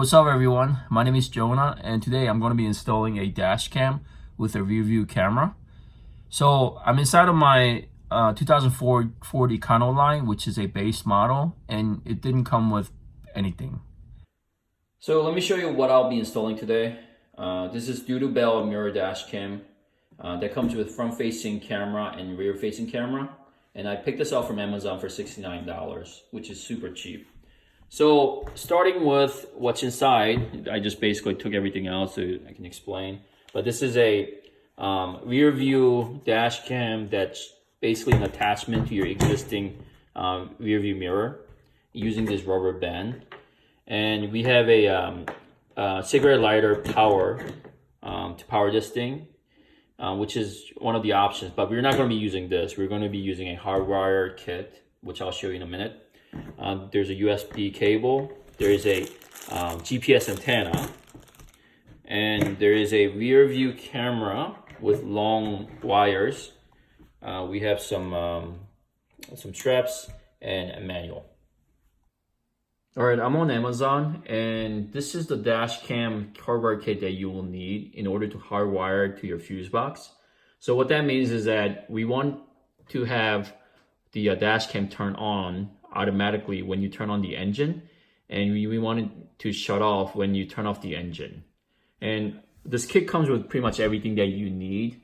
What's up everyone, my name is Jonah and today I'm going to be installing a dash cam with a rear view camera. So I'm inside of my 2004 Ford Econoline, which is a base model, and it didn't come with anything. So let me show you what I'll be installing today. This is due to Bell mirror dash cam that comes with front facing camera and rear facing camera, and I picked this up from Amazon for $69, which is super cheap. So starting with what's inside, I just basically took everything out so I can explain. But this is a rear view dash cam that's basically an attachment to your existing rear view mirror using this rubber band. And we have a cigarette lighter power to power this thing, which is one of the options. But we're not going to be using this. We're going to be using a hardwired kit, which I'll show you in a minute. There's a USB cable, there is a GPS antenna, and there is a rear view camera with long wires. We have some straps and a manual. Alright, I'm on Amazon, and this is the dash cam hardware kit that you will need in order to hardwire to your fuse box. So what that means is that we want to have the dash cam turn on automatically when you turn on the engine, and we want it to shut off when you turn off the engine. And this kit comes with pretty much everything that you need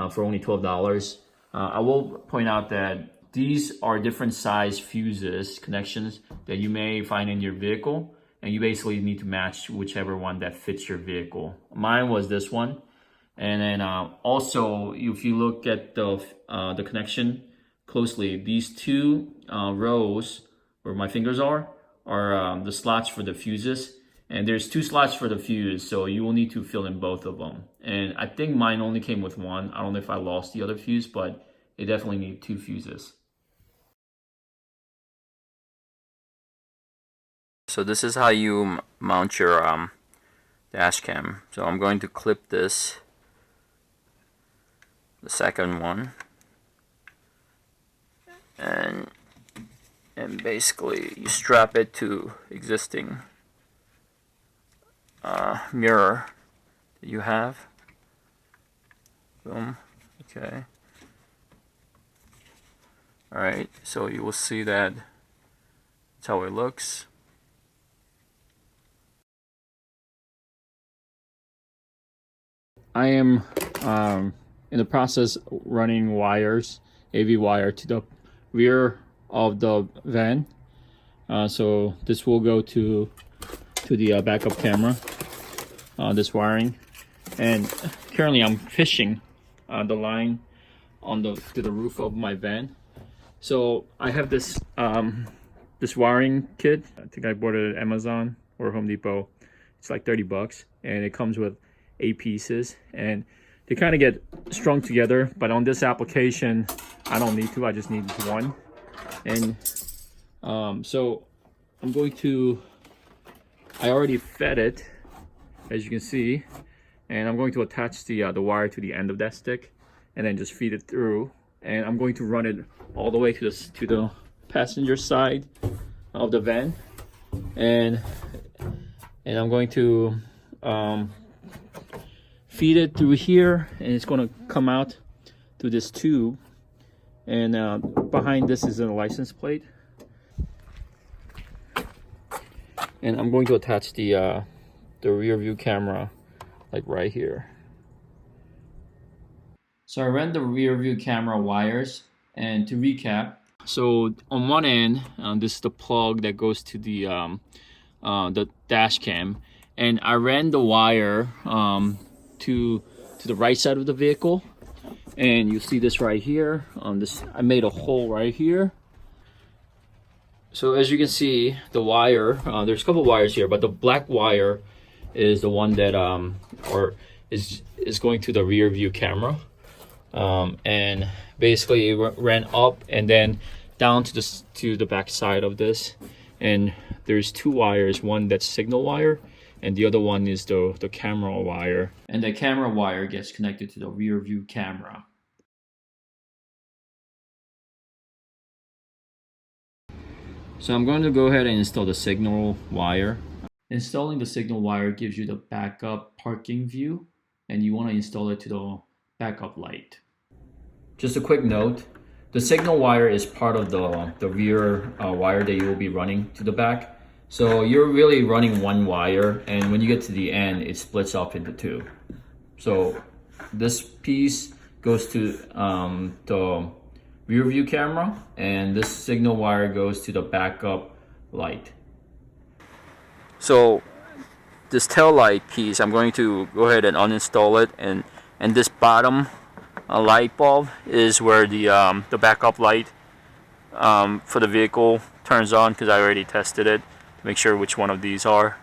for only $12. I will point out that these are different size fuses connections that you may find in your vehicle, and you basically need to match whichever one that fits your vehicle. Mine was this one. And then also, if you look at the connection closely, these two rows where my fingers are the slots for the fuses, and there's two slots for the fuse, so you will need to fill in both of them. And I think mine only came with one. I don't know if I lost the other fuse, but it definitely need two fuses. So this is how you mount your dash cam. So I'm going to clip this, the second one, and basically you strap it to existing mirror that you have. Boom. Okay. Alright, so you will see that that's how it looks. I am in the process running wires, AV wire, to the rear of the van. So this will go to the backup camera, this wiring. And currently I'm fishing the line on to the roof of my van. So I have this this wiring kit. I think I bought it at Amazon or Home Depot. It's like 30 bucks, and it comes with 8 pieces, and they kind of get strung together. But on this application, I don't need to. I just need one. And so I'm going to, I already fed it, as you can see, and I'm going to attach the wire to the end of that stick and then just feed it through. And I'm going to run it all the way to the passenger side of the van, and I'm going to feed it through here, and it's going to come out through this tube. And behind this is a license plate, and I'm going to attach the rear view camera like right here. So I ran the rear view camera wires, and to recap, so on one end, this is the plug that goes to the dash cam, and I ran the wire to the right side of the vehicle. And you see this right here on this, I made a hole right here. So as you can see, the wire, there's a couple wires here, but the black wire is the one that is going to the rear view camera. And basically it ran up and then down to the back side of this. And there's two wires, one that's signal wire, and the other one is the camera wire. And the camera wire gets connected to the rear view camera. So I'm going to go ahead and install the signal wire. Installing the signal wire gives you the backup parking view, and you want to install it to the backup light. Just a quick note, the signal wire is part of the rear wire that you will be running to the back. So you're really running one wire, and when you get to the end, it splits off into two. So this piece goes to the rear view camera, and this signal wire goes to the backup light. So this tail light piece, I'm going to go ahead and uninstall it, and this bottom light bulb is where the backup light for the vehicle turns on, because I already tested it to make sure which one of these are.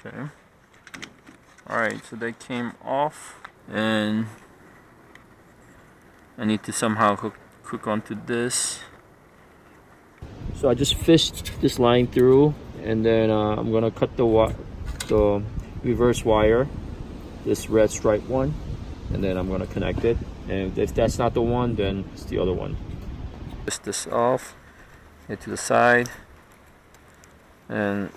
Okay. Alright, so they came off, and I need to somehow hook onto this. So I just fished this line through, and then I'm gonna cut the reverse wire, this red stripe one, and then I'm gonna connect it. And if that's not the one, then it's the other one. Twist this off, get to the side, and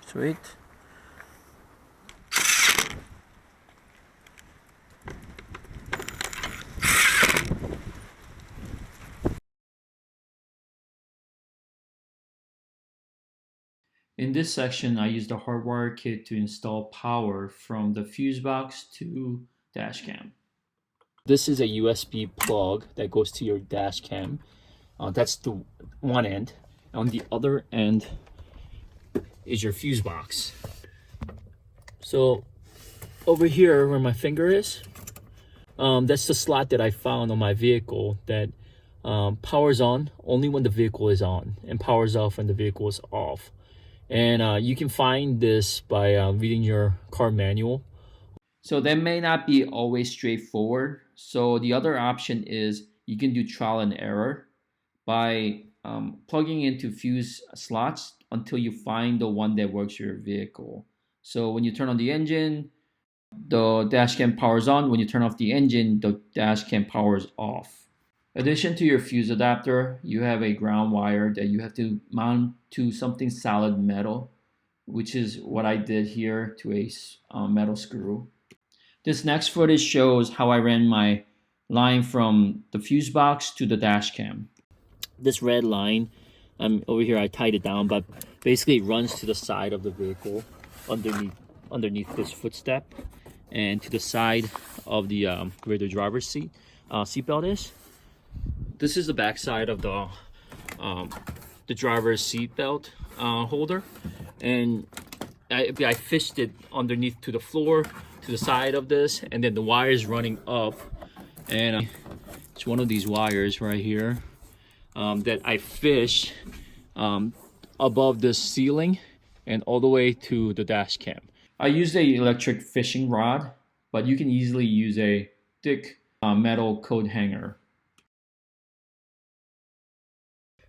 sweet. In this section, I used a hardwire kit to install power from the fuse box to dash cam. This is a USB plug that goes to your dash cam. That's the one end. On the other end is your fuse box. So over here where my finger is, that's the slot that I found on my vehicle that powers on only when the vehicle is on and powers off when the vehicle is off. And you can find this by reading your car manual. So that may not be always straightforward. So the other option is you can do trial and error by plugging into fuse slots until you find the one that works for your vehicle. So when you turn on the engine, the dash cam powers on. When you turn off the engine, the dash cam powers off. In addition to your fuse adapter, you have a ground wire that you have to mount to something solid metal, which is what I did here to a metal screw. This next footage shows how I ran my line from the fuse box to the dash cam. This red line, over here I tied it down, but basically it runs to the side of the vehicle underneath this footstep and to the side of the where the driver's seatbelt is. This is the back side of the driver's seatbelt holder, and I fished it underneath to the floor, to the side of this, and then the wire is running up, and it's one of these wires right here that I fish above the ceiling and all the way to the dash cam. I used a electric fishing rod, but you can easily use a thick metal coat hanger.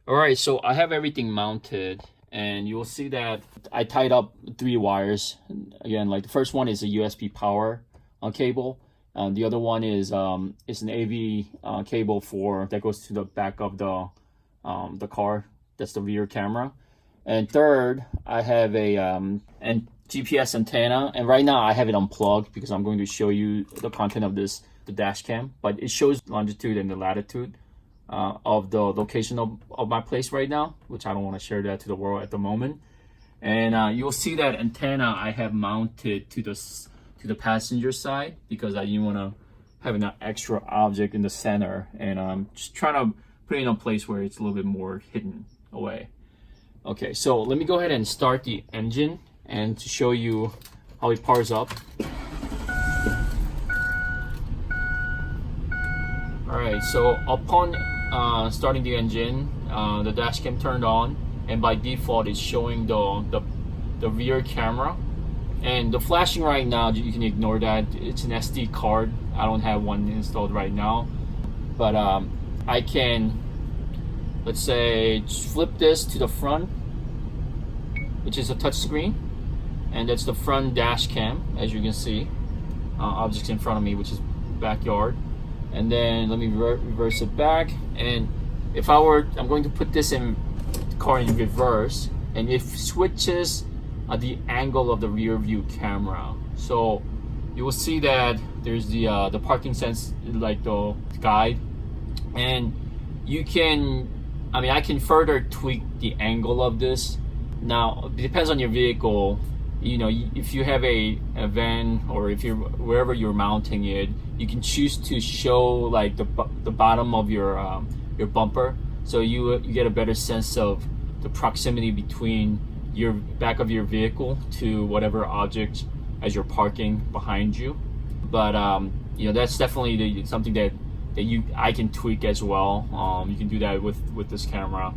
Alright, so I have everything mounted, and you'll see that I tied up 3 wires. Again, like the first one is a USB power cable. The other one is an AV cable that goes to the back of the car. That's the rear camera. And third, I have a GPS antenna, and right now I have it unplugged because I'm going to show you the content of the dash cam, but it shows longitude and the latitude of the location of my place right now, which I don't want to share that to the world at the moment. And you'll see that antenna I have mounted to the passenger side because I didn't want to have an extra object in the center, and I'm just trying to put it in a place where it's a little bit more hidden away. Okay, so let me go ahead and start the engine and to show you how it powers up. Alright, so upon starting the engine, the dash cam turned on, and by default it's showing the rear camera. And the flashing right now, you can ignore that. It's an SD card. I don't have one installed right now. But I can, let's say, flip this to the front, which is a touch screen, and that's the front dash cam, as you can see. Objects in front of me, which is backyard. And then let me reverse it back, and if I'm going to put this in the car in reverse, and it switches the angle of the rear view camera. So you will see that there's the parking sense, like the guide, and you can, I can further tweak the angle of this. Now it depends on your vehicle. You know, if you have a van, or if you're wherever you're mounting it, you can choose to show like the bottom of your bumper, so you get a better sense of the proximity between your back of your vehicle to whatever object as you're parking behind you. But you know, that's definitely something that I can tweak as well. You can do that with this camera.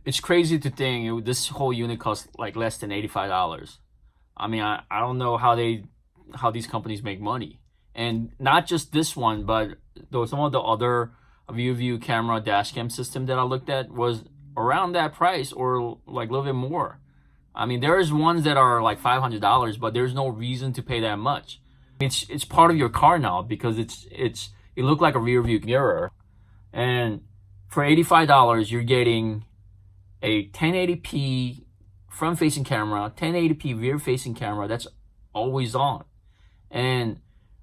It's crazy to think this whole unit costs like less than $85. I don't know how these companies make money. And not just this one, but some of the other Rearview camera dash cam system that I looked at was around that price, or like a little bit more. There's ones that are like $500, but there's no reason to pay that much. It's part of your car now, because it looked like a rear view mirror. And for $85, you're getting a 1080p front facing camera, 1080p rear facing camera that's always on, and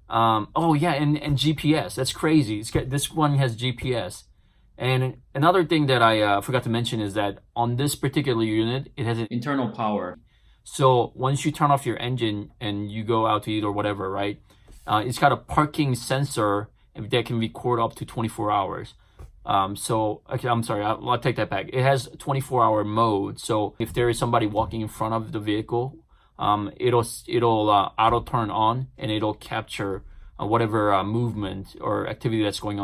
oh yeah, and GPS. That's crazy. This one has GPS. And another thing that I forgot to mention is that on this particular unit, it has an internal power. So once you turn off your engine and you go out to eat or whatever, right, it's got a parking sensor that can record up to 24 hours. Okay, I'm sorry, I'll take that back. It has 24-hour mode. So if there is somebody walking in front of the vehicle, it'll auto turn on, and it'll capture whatever movement or activity that's going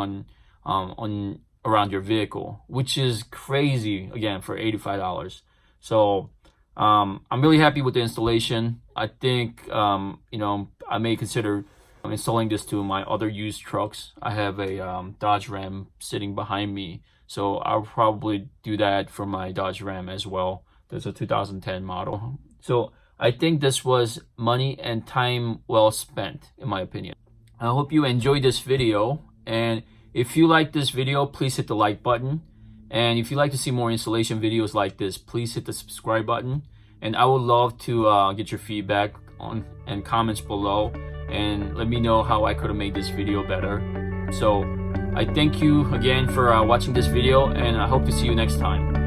on around your vehicle, which is crazy, again, for $85. So I'm really happy with the installation. I think I may consider installing this to my other used trucks. I have a Dodge Ram sitting behind me, so I'll probably do that for my Dodge Ram as well. There's a 2010 model. So I think this was money and time well spent, in my opinion. I hope you enjoyed this video, and if you like this video, please hit the like button. And if you'd like to see more installation videos like this, please hit the subscribe button. And I would love to get your feedback and comments below, and let me know how I could have made this video better. So I thank you again for watching this video, and I hope to see you next time.